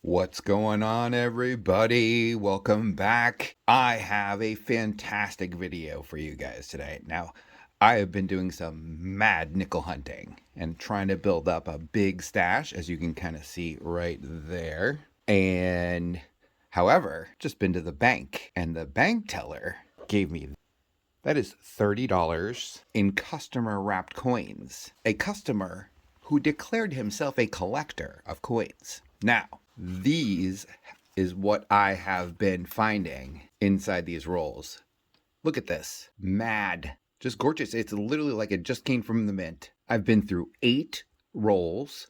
What's going on, everybody? Welcome back. I have a fantastic video for you guys today. Now, I have been doing some mad nickel hunting and trying to build up a big stash, as you can kind of see right there. And however, just been to the bank, and the bank teller gave me that is $30 in customer wrapped coins. A customer who declared himself a collector of coins. Now, these is what I have been finding inside these rolls. Look at this. Mad. Just gorgeous. It's literally like it just came from the mint. I've been through 8 rolls,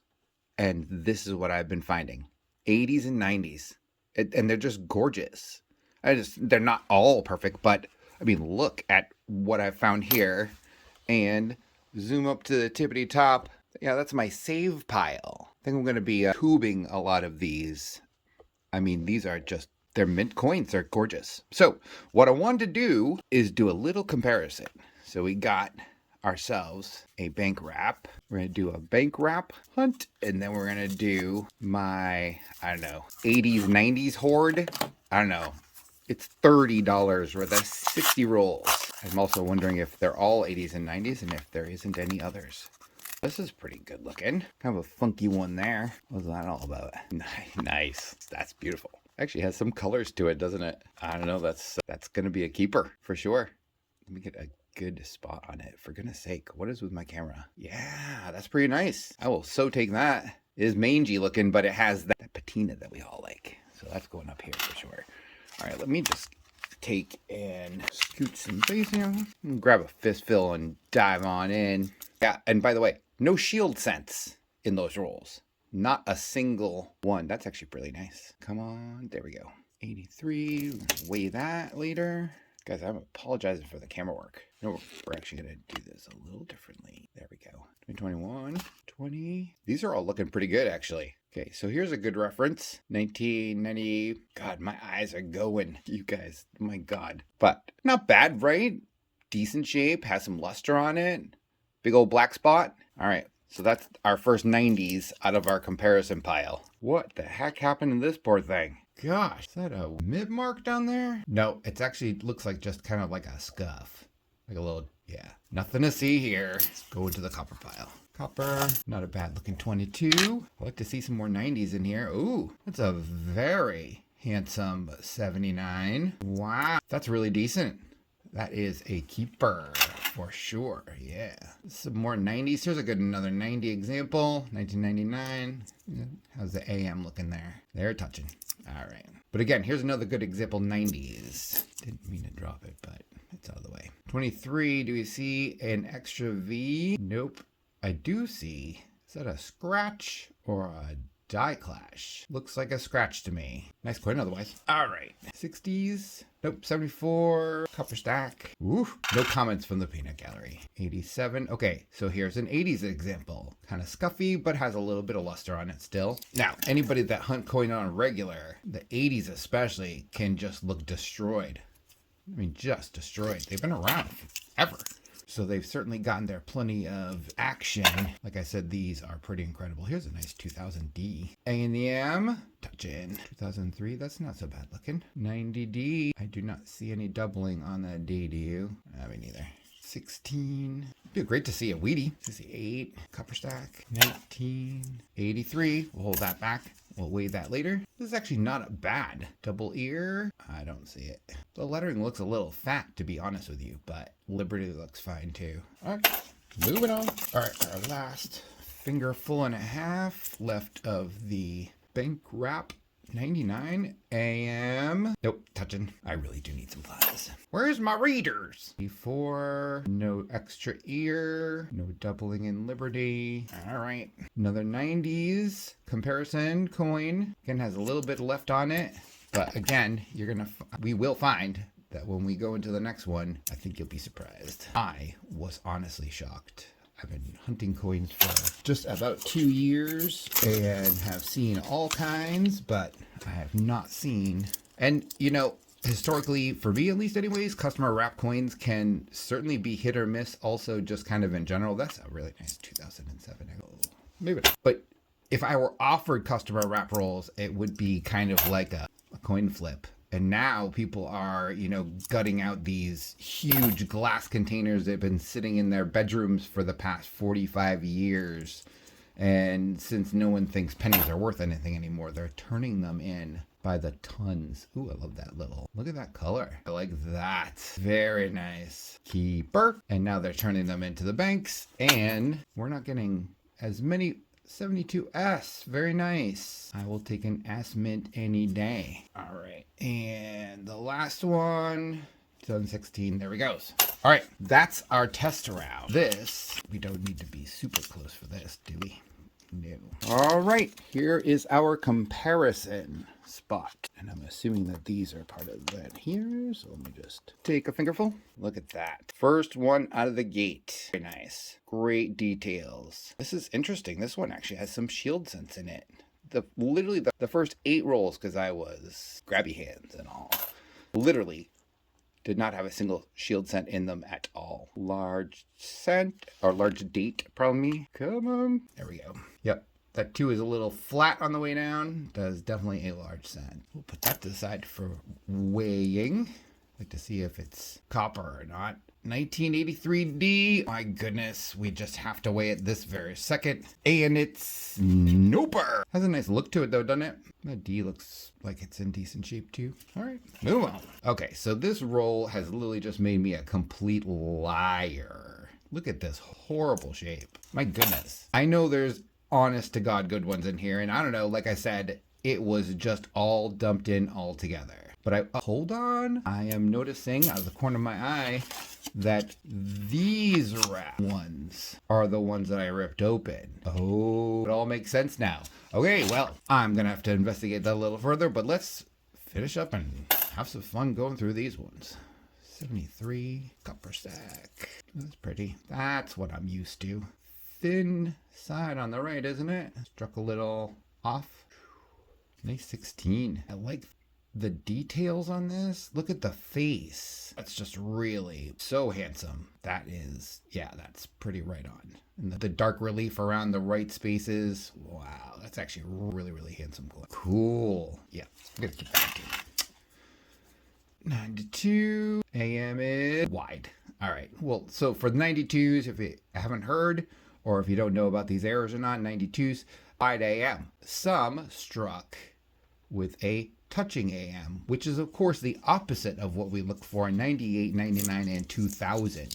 and this is what I've been finding. 80s and 90s. And they're just gorgeous. They're not all perfect, but I mean, look at what I've found here. And zoom up to the tippity top. Yeah, that's my save pile. I think I'm going to be tubing a lot of these. I mean, these are just, they're mint coins. They're gorgeous. So what I wanted to do is do a little comparison. So we got ourselves a bank wrap. We're going to do a bank wrap hunt. And then we're going to do my, 80s, 90s hoard. I don't know. It's $30 worth of 60 rolls. I'm also wondering if they're all 80s and 90s and if there isn't any others. This is pretty good looking. Kind of a funky one there. What's that all about? Nice. That's beautiful. Actually has some colors to it, doesn't it? I don't know. That's going to be a keeper for sure. Let me get a good spot on it. For goodness sake, what is with my camera? Yeah, that's pretty nice. I will so take that. It is mangy looking, but it has that patina that we all like. So that's going up here for sure. All right, let me just take and scoot some base here. Grab a fistful and dive on in. Yeah, and by the way, no shield sense in those rolls. Not a single one. That's actually really nice. Come on, there we go. 83, weigh that later. Guys, I'm apologizing for the camera work. No, we're actually going to do this a little differently. There we go. 2021, 20. These are all looking pretty good, actually. Okay, so here's a good reference. 1990. God, my eyes are going. You guys, my God. But not bad, right? Decent shape, has some luster on it. Big old black spot. All right, so that's our first 90s out of our comparison pile. What the heck happened to this poor thing? Gosh, is that a mid mark down there? No, it's actually looks like just kind of like a scuff. Like a little, yeah. Nothing to see here. Go into the copper pile. Copper, not a bad looking 22. I'd like to see some more 90s in here. Ooh, that's a very handsome 79. Wow, that's really decent. That is a keeper for sure. Yeah. Some more 90s. Here's a good another 90 example. 1999. How's the AM looking there? They're touching. All right. But again, here's another good example 90s. Didn't mean to drop it, but it's out of the way. 23. Do we see an extra V? Nope. I do see. Is that a scratch or a die clash? Looks like a scratch to me. Nice coin otherwise. All right. 60s. Nope. 74. Copper stack. Ooh. No comments from the peanut gallery. 87. Okay. So here's an 80s example. Kind of scuffy, but has a little bit of luster on it still. Now, anybody that hunt coin on regular, the 80s especially, can just look destroyed. I mean, just destroyed. They've been around forever. So they've certainly gotten there plenty of action. Like I said, these are pretty incredible. Here's a nice 2000D. A&M, touching. 2003, that's not so bad looking. 90D, I do not see any doubling on that D, do you? I mean, neither. 16, it'd be great to see a Wheatie. 68, copper stack. 1983, we'll hold that back. We'll weigh that later. This is actually not bad. Double ear. I don't see it. The lettering looks a little fat, to be honest with you, but Liberty looks fine too. All right, moving on. All right, our last fingerful and a half left of the bank wrap. 99 AM. Nope, touching. I really do need some pliers. Where's my readers? Before, no extra ear, no doubling in Liberty. All right, another 90s comparison coin. Again, has a little bit left on it, but again, we will find that when we go into the next one, I think you'll be surprised. I was honestly shocked. I've been hunting coins for just about 2 years and have seen all kinds, but I have not seen. And, historically, for me at least anyways, customer wrap coins can certainly be hit or miss also just kind of in general. That's a really nice 2007. Maybe not. But if I were offered customer wrap rolls, it would be kind of like a coin flip. And now people are, gutting out these huge glass containers that have been sitting in their bedrooms for the past 45 years. And since no one thinks pennies are worth anything anymore, they're turning them in by the tons. Ooh, I love that look at that color. I like that. Very nice. Keeper. And now they're turning them into the banks. And we're not getting as many 72S. Very nice. I will take an S mint any day. All right. And the last one, 2016. There we go. All right. That's our test round. This, we don't need to be super close for this, do we? No. All right. Here is our comparison spot. And I'm assuming that these are part of that here. So let me just take a fingerful. Look at that. First one out of the gate. Very nice. Great details. This is interesting. This one actually has some shield scents in it. Literally the first 8 rolls, because I was grabby hands and all, literally did not have a single shield scent in them at all. Large scent, or large date, probably. Come on. There we go. Yep. That 2 is a little flat on the way down. Does definitely a large scent. We'll put that to the side for weighing. Like to see if it's copper or not. 1983D. My goodness, we just have to weigh it this very second. And it's noper. Has a nice look to it though, doesn't it? That D looks like it's in decent shape too. All right, move on. Okay, so this roll has literally just made me a complete liar. Look at this horrible shape. My goodness. I know there's honest to God good ones in here. And I don't know, like I said, it was just all dumped in all together. But hold on, I am noticing out of the corner of my eye that these wrap ones are the ones that I ripped open. Oh, it all makes sense now. Okay, well, I'm gonna have to investigate that a little further, but let's finish up and have some fun going through these ones. 73 copper stack. That's pretty. That's what I'm used to. Thin side on the right, isn't it? Struck a little off. Nice 16. I like the details on this. Look at the face. That's just really so handsome. That is, yeah, that's pretty right on. And the dark relief around the right spaces. Wow, that's actually really, really handsome. Cool. Yeah, I'm gonna keep that too. 92 AM is wide. All right. Well, so for the 92s, if you haven't heard, or if you don't know about these errors or not, 92s, wide AM. Some struck with a touching AM, which is of course the opposite of what we look for in 98, 99, and 2000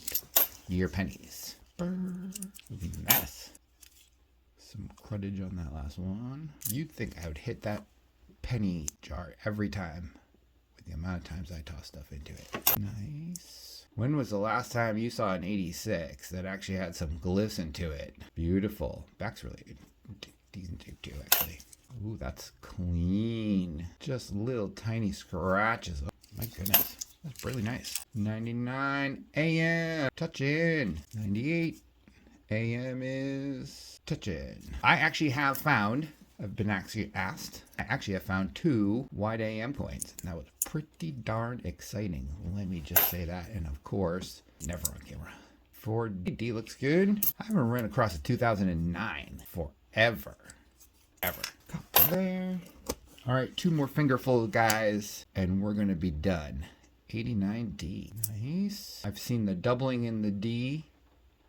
year pennies. Mess. Some cruddage on that last one. You'd think I would hit that penny jar every time with the amount of times I toss stuff into it. Nice. When was the last time you saw an 86 that actually had some glyphs into it? Beautiful. Back's really decent shape too, actually. Ooh, that's clean. Just little tiny scratches. Oh, my goodness. That's really nice. 99 AM. Touch in. 98 AM is touch in. I actually have found, I've been actually asked, I actually have found 2 wide AM coins. And that was pretty darn exciting. Let me just say that. And of course, never on camera. 4D looks good. I haven't run across a 2009 forever. Ever. Copper there. All right, 2 more fingerful, guys, and we're gonna be done. 89D. Nice. I've seen the doubling in the D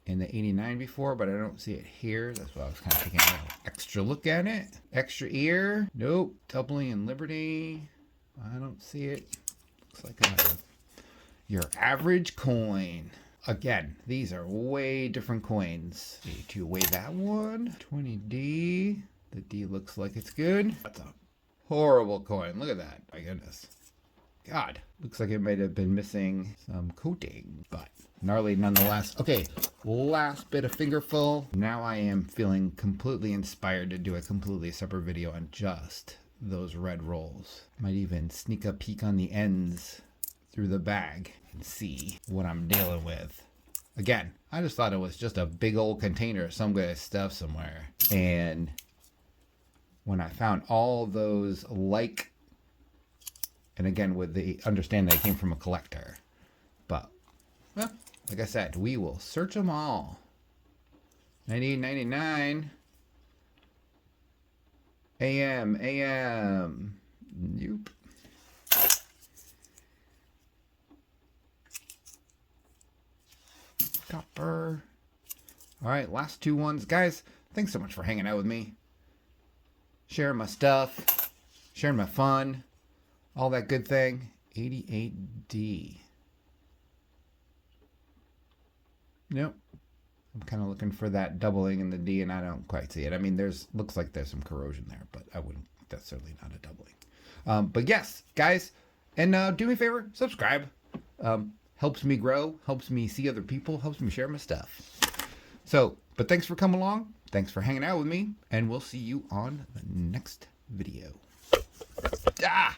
in the 89 before, but I don't see it here. That's why I was kind of taking a little extra look at it. Extra ear. Nope. Doubling in Liberty. I don't see it. Looks like your average coin. Again, these are way different coins. Need to weigh that one. 20D. The D looks like it's good. That's a horrible coin. Look at that. My goodness. God. Looks like it might have been missing some coating, but gnarly nonetheless. Okay, last bit of fingerful. Now I am feeling completely inspired to do a completely separate video on just those red rolls. Might even sneak a peek on the ends through the bag and see what I'm dealing with. Again, I just thought it was just a big old container of some good stuff somewhere. And when I found all those and again with the understanding they came from a collector, but well, like I said, we will search them all. 98.99. AM, AM. Nope. Copper. All right, last two ones. Guys, thanks so much for hanging out with me. Sharing my stuff, sharing my fun, all that good thing. 88D. Nope. I'm kind of looking for that doubling in the D, and I don't quite see it. I mean, looks like there's some corrosion there, but I wouldn't. That's certainly not a doubling. But yes, guys, and do me a favor, subscribe. Helps me grow, helps me see other people, helps me share my stuff. So, but thanks for coming along. Thanks for hanging out with me, and we'll see you on the next video. Ah!